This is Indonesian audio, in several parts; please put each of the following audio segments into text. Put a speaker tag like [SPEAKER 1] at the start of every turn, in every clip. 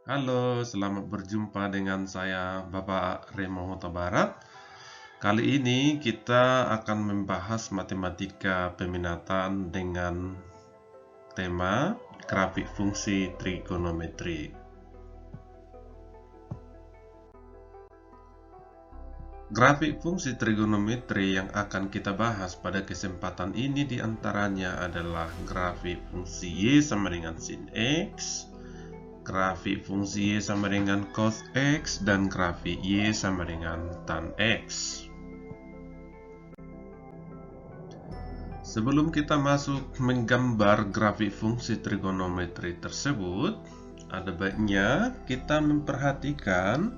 [SPEAKER 1] Halo, selamat berjumpa dengan saya Bapak Remo Huta Barat. Kali ini kita akan membahas matematika peminatan dengan tema grafik fungsi trigonometri. Grafik fungsi trigonometri yang akan kita bahas pada kesempatan ini diantaranya adalah grafik fungsi Y sama dengan sin X, grafik fungsi Y sama dengan cos X, dan grafik Y sama dengan tan X. Sebelum kita masuk menggambar grafik fungsi trigonometri tersebut, ada baiknya kita memperhatikan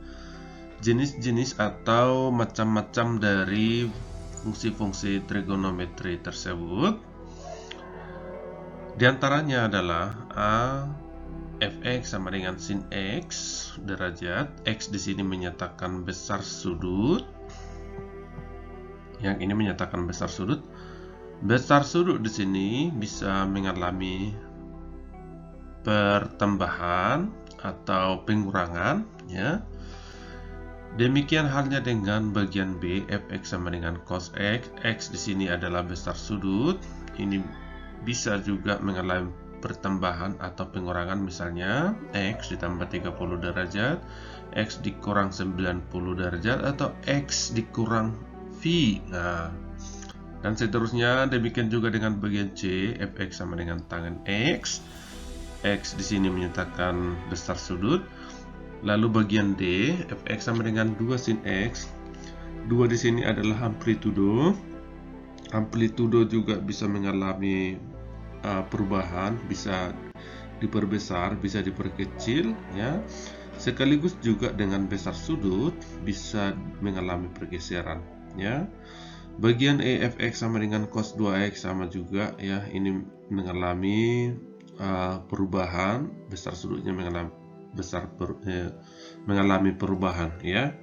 [SPEAKER 1] jenis-jenis atau macam-macam dari fungsi-fungsi trigonometri tersebut. Di antaranya adalah A, fx sama dengan sin x derajat. X di sini menyatakan besar sudut. Yang ini menyatakan besar sudut. Besar sudut di sini bisa mengalami pertambahan atau pengurangan, ya. Demikian halnya dengan bagian B, fx sama dengan cos x. X di sini adalah besar sudut. Ini bisa juga mengalami pertambahan atau pengurangan, misalnya X ditambah 30 derajat, X dikurang 90 derajat, atau X dikurang V. Nah, dan seterusnya. Demikian juga dengan bagian C, fx sama dengan tangen X. X di sini menyatakan besar sudut. Lalu bagian D, fx sama dengan 2 sin X. 2 di sini adalah amplitudo. Amplitudo juga bisa mengalami perubahan, bisa diperbesar, bisa diperkecil, ya. Sekaligus juga dengan besar sudut bisa mengalami pergeseran, ya. Bagian E, fx sama dengan cos 2x sama juga, ya. Ini mengalami perubahan, besar sudutnya mengalami perubahan, ya.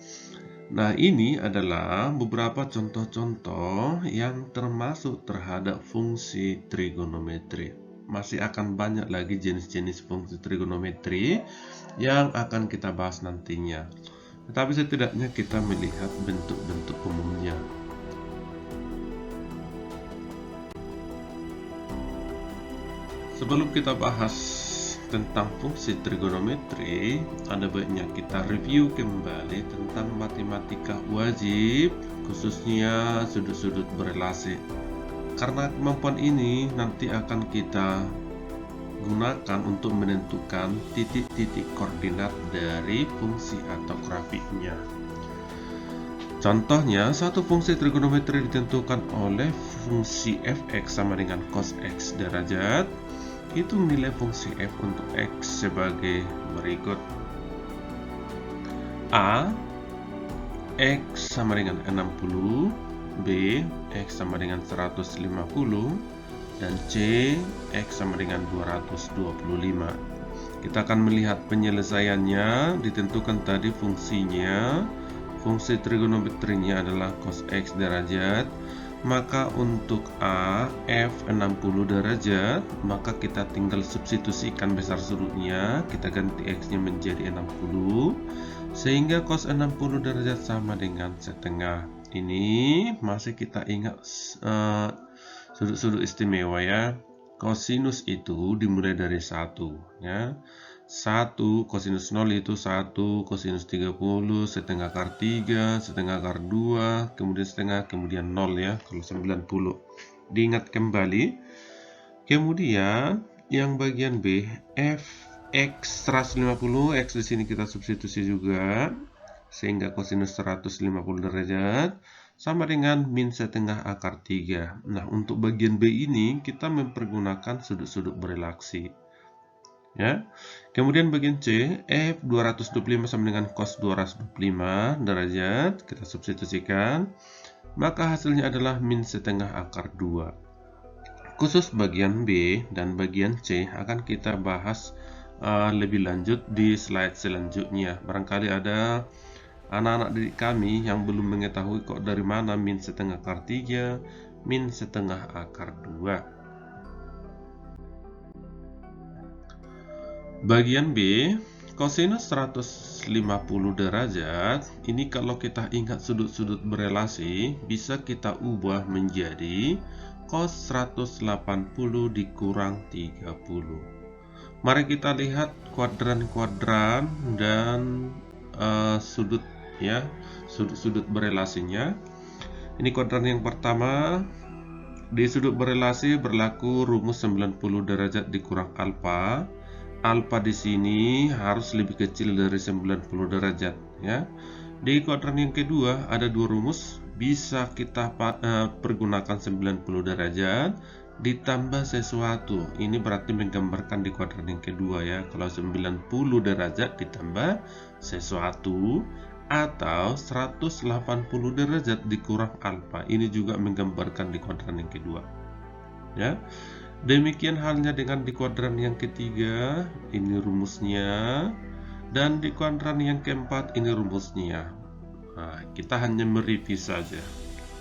[SPEAKER 1] Nah, ini adalah beberapa contoh-contoh yang termasuk terhadap fungsi trigonometri. Masih akan banyak lagi jenis-jenis fungsi trigonometri yang akan kita bahas nantinya. Tetapi setidaknya kita melihat bentuk-bentuk umumnya. Sebelum kita bahas tentang fungsi trigonometri, ada baiknya kita review kembali tentang matematika wajib, khususnya sudut-sudut berelasi. Karena kemampuan ini nanti akan kita gunakan untuk menentukan titik-titik koordinat dari fungsi atau grafiknya. Contohnya, satu fungsi trigonometri ditentukan oleh fungsi fx sama dengan cos x derajat. Itu nilai fungsi f untuk x sebagai berikut. A, x sama dengan 60, B, x sama dengan 150, dan C, x sama dengan 225. Kita akan melihat penyelesaiannya. Ditentukan tadi fungsinya. Fungsi trigonometrinya adalah cos x derajat. Maka untuk A, F 60 derajat, maka kita tinggal substitusikan besar sudutnya, kita ganti X-nya menjadi 60, sehingga cos 60 derajat sama dengan setengah. Ini masih kita ingat sudut-sudut istimewa, ya. Kosinus itu dimulai dari 1, ya. 1 kosinus 0 itu 1, kosinus 30, setengah akar 3, setengah akar 2, kemudian setengah, kemudian 0, ya, kalau 90. Diingat kembali. Kemudian yang bagian B, fx 150, x di sini kita substitusi juga, sehingga kosinus 150 derajat sama dengan min setengah akar 3. Nah, untuk bagian B ini kita mempergunakan sudut-sudut berelaksi, ya. Kemudian bagian C, F 225 sama dengan cos 225 derajat, kita substitusikan, maka hasilnya adalah min setengah akar 2. Khusus bagian B dan bagian C akan kita bahas lebih lanjut di slide selanjutnya. Barangkali ada anak-anak didik kami yang belum mengetahui kok dari mana min setengah akar 3, min setengah akar 2. Bagian B, Kosinus 150 derajat ini kalau kita ingat sudut-sudut berelasi bisa kita ubah menjadi cos 180 dikurang 30. Mari kita lihat kuadran-kuadran dan sudut ya, sudut-sudut berelasinya. Ini kuadran yang pertama. Di sudut berelasi berlaku rumus 90 derajat dikurang alfa. Alfa di sini harus lebih kecil dari 90 derajat ya. Di kuadran yang kedua ada dua rumus, bisa kita pergunakan 90 derajat ditambah sesuatu. Ini berarti menggambarkan di kuadran yang kedua ya. Kalau 90 derajat ditambah sesuatu atau 180 derajat dikurang alfa. Ini juga menggambarkan di kuadran yang kedua ya. Demikian halnya dengan di kuadran yang ketiga, ini rumusnya, dan di kuadran yang keempat ini rumusnya. Nah, kita hanya mereview saja.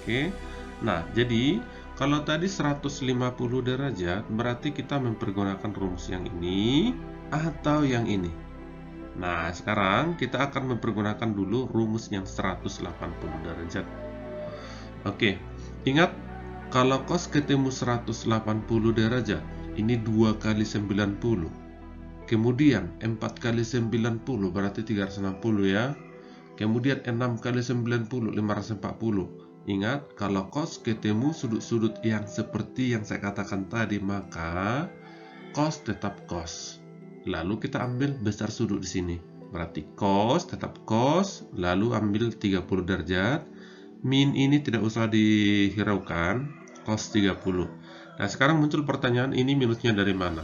[SPEAKER 1] Oke. Nah, jadi kalau tadi 150 derajat berarti kita mempergunakan rumus yang ini atau yang ini. Nah, sekarang kita akan mempergunakan dulu rumus yang 180 derajat. Oke, ingat kalau cos ketemu 180 derajat, ini 2 kali 90. Kemudian 4 kali 90 berarti 360 ya. Kemudian 6 kali 90 540. Ingat, kalau cos ketemu sudut-sudut yang seperti yang saya katakan tadi, maka cos tetap cos. Lalu kita ambil besar sudut di sini. Berarti cos tetap cos, lalu ambil 30 derajat. Min ini tidak usah dihiraukan, cos 30. Nah, sekarang muncul pertanyaan, ini minusnya dari mana?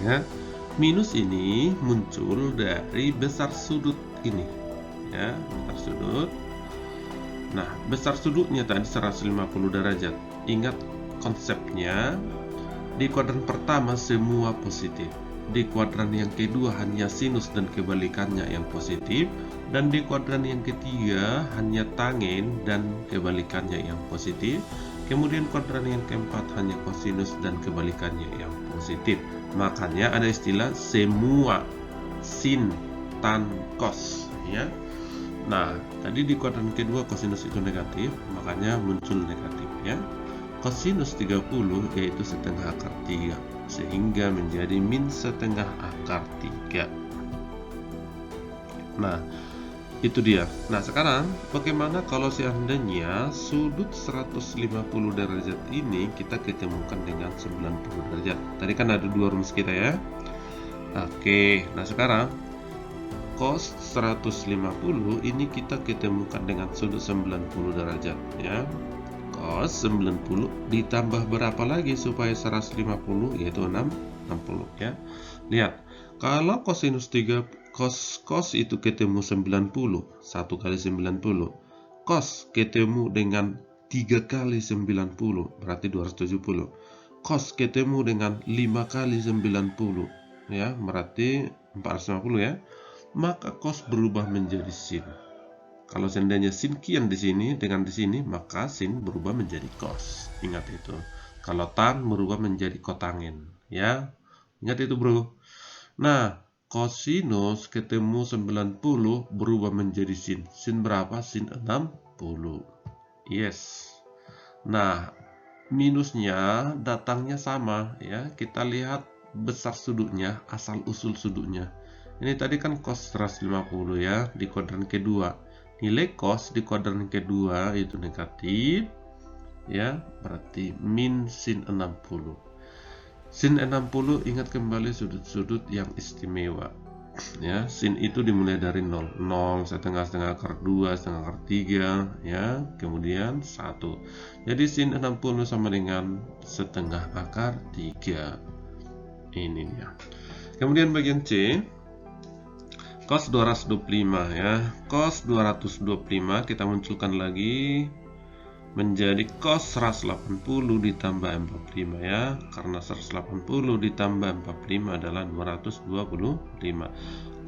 [SPEAKER 1] Ya, minus ini muncul dari besar sudut ini. Ya, besar sudut. Nah, besar sudutnya tadi 150 derajat. Ingat konsepnya, di kuadran pertama semua positif. Di kuadran yang kedua hanya sinus dan kebalikannya yang positif, dan di kuadran yang ketiga hanya tangen dan kebalikannya yang positif. Kemudian kuadran yang keempat hanya kosinus dan kebalikannya yang positif. Makanya ada istilah semua sin, tan, cos ya. Nah, tadi di kuadran kedua kosinus itu negatif, makanya muncul negatif ya. Kosinus 30 yaitu setengah akar 3, sehingga menjadi min setengah akar 3. Nah, itu dia. Nah, sekarang bagaimana kalau seandainya sudut 150 derajat ini kita ketemukan dengan 90 derajat? Tadi kan ada dua rumus kita ya. Oke, nah sekarang cos 150 ini kita ketemukan dengan sudut 90 derajat ya. Cos 90 ditambah berapa lagi supaya 150, yaitu 60 ya. Lihat, kalau kosinus 3 cos itu ketemu 90, 1 kali 90. Cos ketemu dengan 3 kali 90 berarti 270. Cos ketemu dengan 5 kali 90 ya, berarti 450 ya. Maka cos berubah menjadi sin. Kalau seandainya sin kian di sini dengan di sini, maka sin berubah menjadi cos. Ingat itu. Kalau tan berubah menjadi kotangen, ya. Ingat itu, bro. Nah, kosinus ketemu 90 berubah menjadi sin. Sin berapa? Sin 60. Yes. Nah, minusnya datangnya sama, ya. Kita lihat besar sudutnya, asal usul sudutnya. Ini tadi kan cos 150 ya, di kuadran kedua. Nilai cos di kuadran kedua itu negatif ya, berarti min sin 60. Sin 60 ingat kembali sudut-sudut yang istimewa ya. Sin itu dimulai dari 0, 0, setengah akar 2, setengah akar 3 ya, kemudian 1. Jadi sin 60 sama dengan setengah akar 3. Ini dia. Kemudian bagian C, cos 225 ya. Cos 225 kita munculkan lagi menjadi cos 180 ditambah 45 ya. Karena 180 ditambah 45 adalah 225.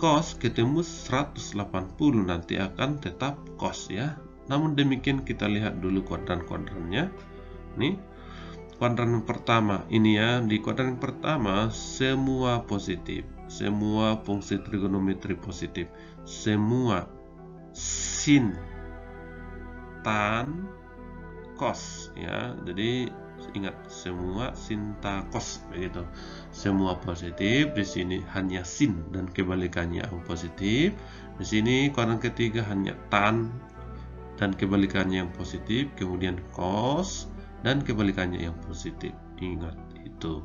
[SPEAKER 1] Cos ketemu 180 nanti akan tetap cos ya. Namun demikian kita lihat dulu kuadran-kuadrannya. Nih, kuadran pertama ini ya. Di kuadran pertama semua positif. semua fungsi trigonometri positif, semua sin, tan, cos ya. Jadi ingat, semua sin, tan, cos begitu. Semua positif. Di sini hanya sin dan kebalikannya yang positif. Di sini kuadran ketiga hanya tan dan kebalikannya yang positif, kemudian cos dan kebalikannya yang positif. Ingat itu.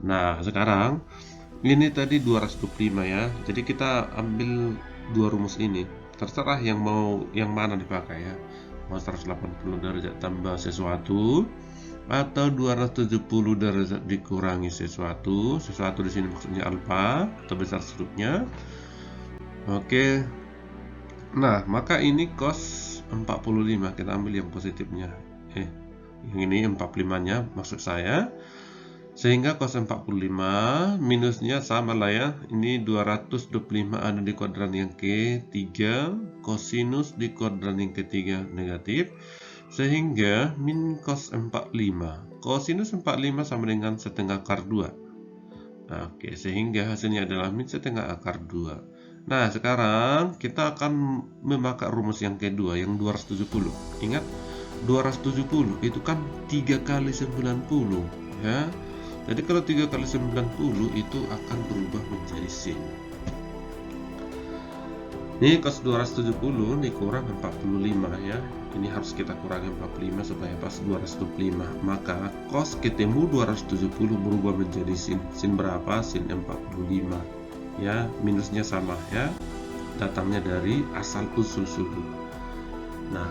[SPEAKER 1] Nah, sekarang ini tadi 225 ya. Jadi kita ambil dua rumus ini. Terserah yang mana dipakai ya. Mau 180 derajat tambah sesuatu atau 270 derajat dikurangi sesuatu. Sesuatu di sini maksudnya alfa atau besar sudutnya. Oke. Nah, maka ini cos 45, kita ambil yang positifnya. Yang ini 45-nya maksud saya. Sehingga cos 45 minusnya sama lah ya. Ini 225 ada di kuadran yang ketiga, cosinus di kuadran yang ketiga negatif. Sehingga min cos 45. Cosinus 45 sama dengan setengah akar 2. Oke, sehingga hasilnya adalah min setengah akar 2. Nah, sekarang kita akan memakai rumus yang kedua, yang 270. Ingat, 270 itu kan 3 kali 90 ya. Jadi kalau 3 kali 90 itu akan berubah menjadi sin. Ini cos 270 dikurang 45 ya. Ini harus kita kurangi 45 supaya pas 225. Maka cos ketemu 270 berubah menjadi sin. Sin berapa? Sin 45. Ya, minusnya sama ya. Datangnya dari asal usul sudut. Nah,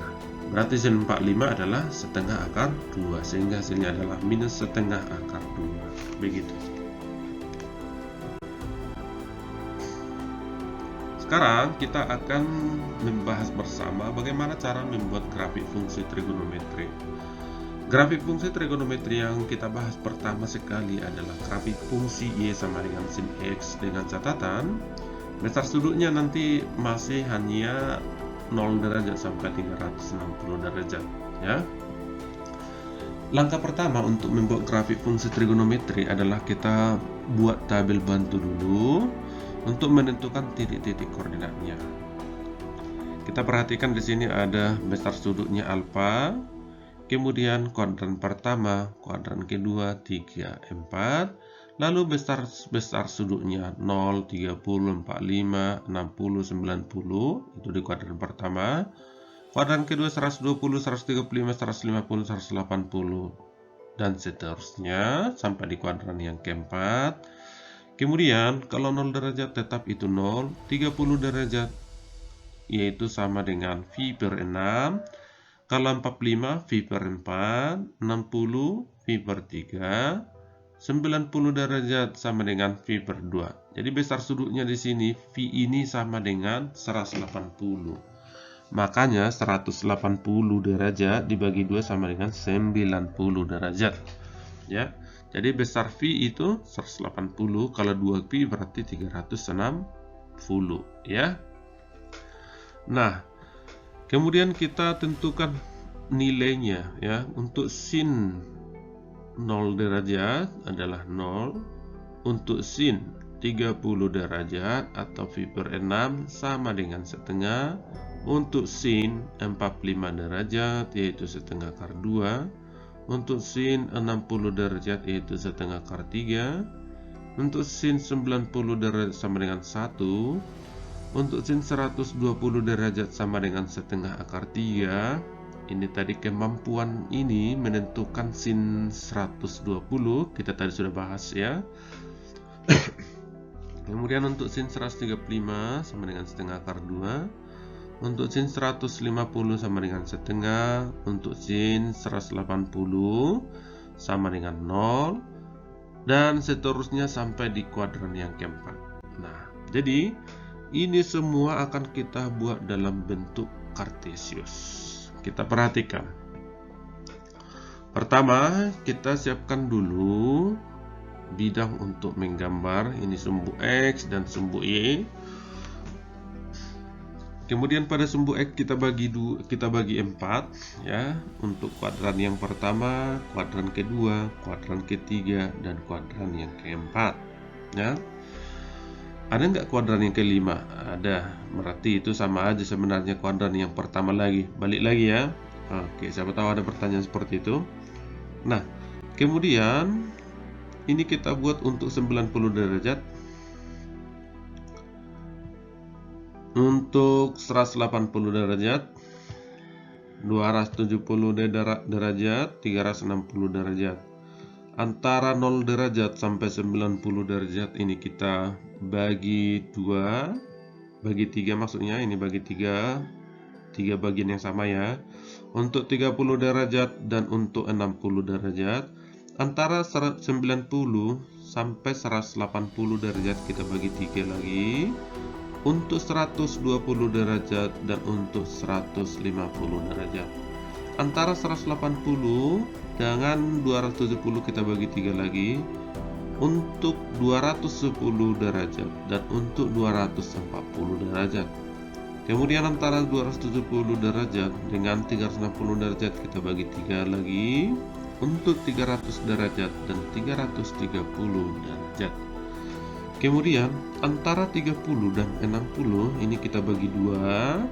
[SPEAKER 1] berarti sin 45 adalah setengah akar 2, sehingga hasilnya adalah minus setengah akar 2. Begitu. Sekarang kita akan membahas bersama bagaimana cara membuat grafik fungsi trigonometri. Grafik fungsi trigonometri yang kita bahas pertama sekali adalah grafik fungsi Y sama dengan sin X, dengan catatan besar sudutnya nanti masih hanya 0 derajat sampai 360 derajat ya. Langkah pertama untuk membuat grafik fungsi trigonometri adalah kita buat tabel bantu dulu untuk menentukan titik-titik koordinatnya. Kita perhatikan di sini ada besar sudutnya alfa, kemudian kuadran pertama, kuadran kedua, 3, 4, lalu besar sudutnya 0, 30, 45, 60, 90, itu di kuadran pertama. Kuadran kedua 120, 135, 150, 180, dan seterusnya sampai di kuadran yang keempat. Kemudian kalau 0 derajat tetap itu 0, 30 derajat yaitu sama dengan V per 6. Kalau 45 V per 4, 60 V per 3, 90 derajat sama dengan V per 2. Jadi besar sudutnya di sini V ini sama dengan 180. Makanya 180 derajat dibagi 2 sama dengan 90 derajat. Ya. Jadi besar V itu 180, kalau 2V berarti 360 ya. Nah, kemudian kita tentukan nilainya ya. Untuk sin 0 derajat adalah 0. Untuk sin 30 derajat atau V per 6 sama dengan setengah. Untuk sin 45 derajat yaitu setengah akar 2. Untuk sin 60 derajat yaitu setengah akar 3. Untuk sin 90 derajat sama dengan 1. Untuk sin 120 derajat sama dengan setengah akar 3. Ini tadi kemampuan ini menentukan sin 120, kita tadi sudah bahas ya. Kemudian untuk sin 135 sama dengan setengah akar 2. Untuk sin 150 sama dengan setengah. Untuk sin 180 sama dengan 0. Dan seterusnya sampai di kuadran yang keempat. Nah, jadi ini semua akan kita buat dalam bentuk kartesius. Kita perhatikan. Pertama, kita siapkan dulu bidang untuk menggambar. Ini sumbu X dan sumbu Y. Kemudian pada sumbu X kita bagi 4 ya, untuk kuadran yang pertama, kuadran kedua, kuadran ketiga, dan kuadran yang keempat ya. Ada nggak kuadran yang kelima? Ada. Berarti itu sama aja sebenarnya kuadran yang pertama lagi. Balik lagi ya. Oke, siapa tahu ada pertanyaan seperti itu. Nah, kemudian ini kita buat untuk 90 derajat. Untuk 180 derajat, 270 derajat, 360 derajat. Antara 0 derajat sampai 90 derajat ini kita bagi 2, bagi 3 maksudnya, ini bagi 3 bagian yang sama ya. Untuk 30 derajat dan untuk 60 derajat, antara 90 sampai 180 derajat kita bagi 3 lagi. Untuk 120 derajat dan untuk 150 derajat. Antara 180 dengan 270 kita bagi 3 lagi. Untuk 210 derajat dan untuk 240 derajat. Kemudian antara 270 derajat dengan 360 derajat kita bagi 3 lagi. Untuk 300 derajat dan 330 derajat. Kemudian antara 30 dan 60 ini kita bagi 2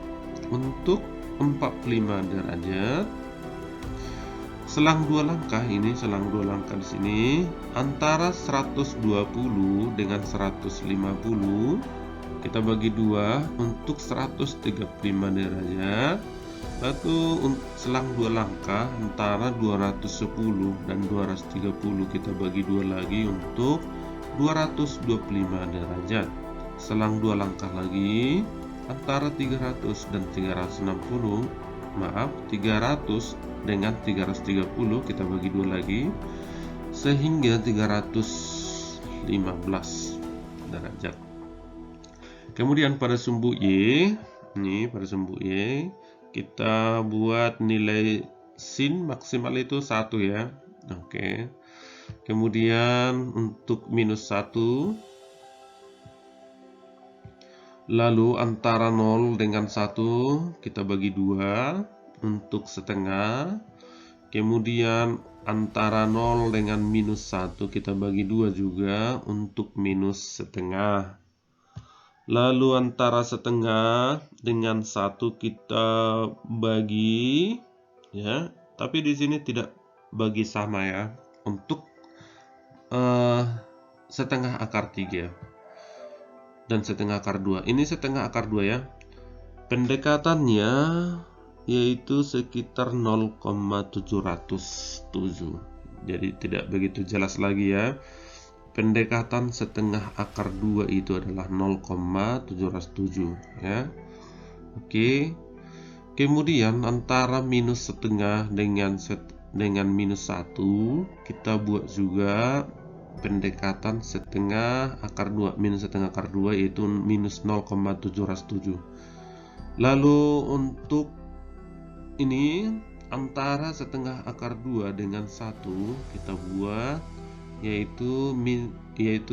[SPEAKER 1] untuk 45 derajat. Selang 2 langkah, ini selang 2 langkah di sini, antara 120 dengan 150 kita bagi 2 untuk 135 derajat. Lalu selang 2 langkah antara 210 dan 230 kita bagi 2 lagi untuk 225 derajat. Selang 2 langkah lagi antara 300 dan 360, 300 dengan 330 kita bagi 2 lagi sehingga 315 derajat. Kemudian pada sumbu Y, ini pada sumbu Y kita buat nilai sin maksimal itu 1 ya. Oke. Kemudian untuk minus 1, lalu antara 0 dengan 1 kita bagi 2 untuk setengah. Kemudian antara 0 dengan minus 1 kita bagi 2 juga untuk minus setengah. Lalu antara setengah dengan 1 kita bagi ya, tapi di sini tidak bagi sama ya. Untuk setengah akar 3 dan setengah akar 2. Ini setengah akar 2 ya. Pendekatannya yaitu sekitar 0,707. Jadi tidak begitu jelas lagi ya. Pendekatan setengah akar 2 itu adalah 0,707 ya. Oke. Kemudian antara minus setengah dengan minus 1 kita buat juga pendekatan setengah akar 2, minus setengah akar 2 yaitu minus 0,707. Lalu untuk ini antara setengah akar 2 dengan 1 kita buat yaitu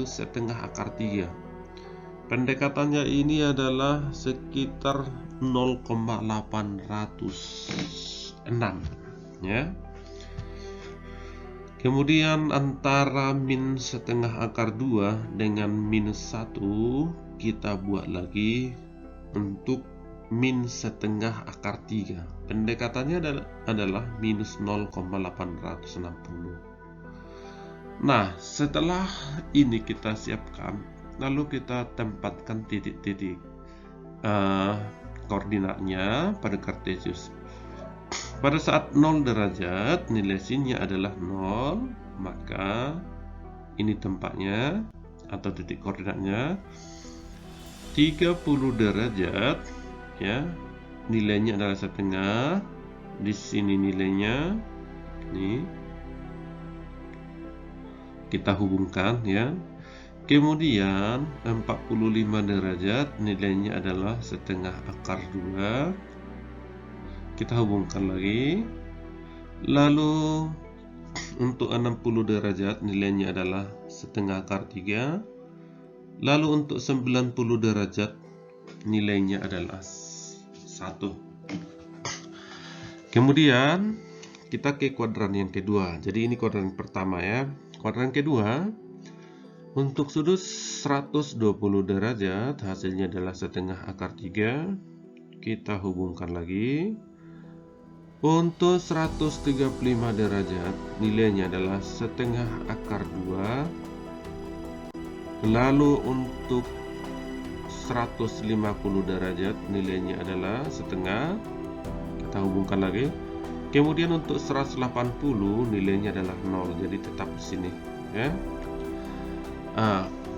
[SPEAKER 1] setengah akar 3. Pendekatannya ini adalah sekitar 0,806 ya. Kemudian antara min setengah akar 2 dengan minus 1 kita buat lagi untuk min setengah akar 3. Pendekatannya adalah minus 0,860. Nah, setelah ini kita siapkan, lalu kita tempatkan titik-titik koordinatnya pada Kartesius. Pada saat 0 derajat nilai sinnya adalah 0, maka ini tempatnya atau titik koordinatnya. 30 derajat ya, nilainya adalah setengah. Di sini nilainya ini kita hubungkan ya. Kemudian 45 derajat nilainya adalah setengah akar 2. Kita hubungkan lagi. Lalu untuk 60 derajat nilainya adalah setengah akar 3. Lalu untuk 90 derajat nilainya adalah 1. Kemudian kita ke kuadran yang kedua. Jadi ini kuadran pertama ya. Kuadran kedua, Untuk sudut 120 derajat, hasilnya adalah setengah akar 3. Kita hubungkan lagi. Untuk 135 derajat, nilainya adalah setengah akar 2. Lalu untuk 150 derajat, nilainya adalah setengah. Kita hubungkan lagi. Kemudian untuk 180, nilainya adalah 0. Jadi tetap di sini, ya.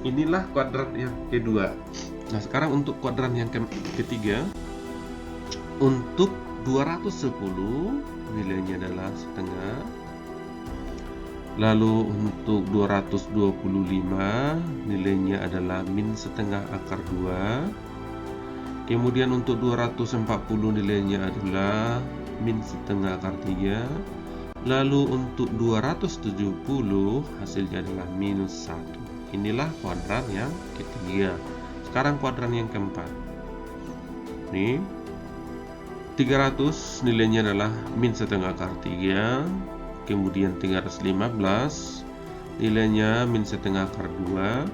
[SPEAKER 1] Inilah kuadran yang kedua. Nah, sekarang untuk kuadran yang ketiga. Untuk 210, nilainya adalah setengah. Lalu untuk 225, nilainya adalah min setengah akar 2. Kemudian untuk 240, nilainya adalah min setengah akar 3. Lalu untuk 270, hasilnya adalah minus 1. Inilah kuadran yang ketiga. Sekarang kuadran yang keempat. Nih, 300 nilainya adalah min setengah akar 3. Kemudian 315 nilainya min setengah akar 2.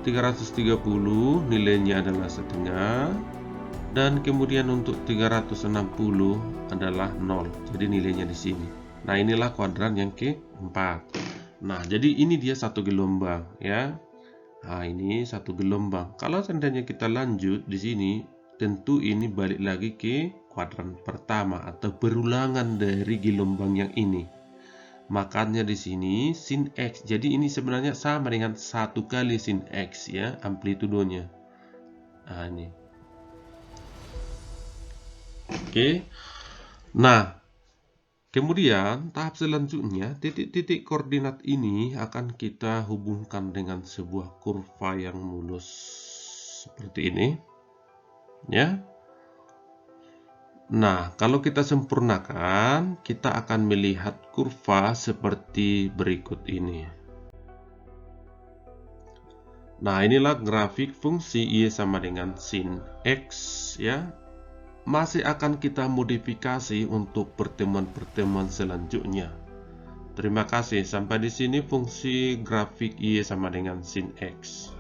[SPEAKER 1] 330 nilainya adalah setengah. Dan kemudian untuk 360 adalah 0. Jadi nilainya di sini. Nah, inilah kuadran yang keempat. Nah, jadi ini dia satu gelombang, ya. Nah, ini satu gelombang. Kalau seandainya kita lanjut di sini, tentu ini balik lagi ke kuadran pertama atau berulangan dari gelombang yang ini. Makanya di sini sin X. Jadi ini sebenarnya sama dengan 1 kali sin X, ya, amplitudonya. Nah, ini. Oke. Nah, kemudian tahap selanjutnya, titik-titik koordinat ini akan kita hubungkan dengan sebuah kurva yang mulus seperti ini, ya. Nah, kalau kita sempurnakan, kita akan melihat kurva seperti berikut ini. Nah, inilah grafik fungsi Y sama dengan sin X, ya. Masih akan kita modifikasi untuk pertemuan-pertemuan selanjutnya. Terima kasih. Sampai di sini fungsi grafik Y sama dengan sin X.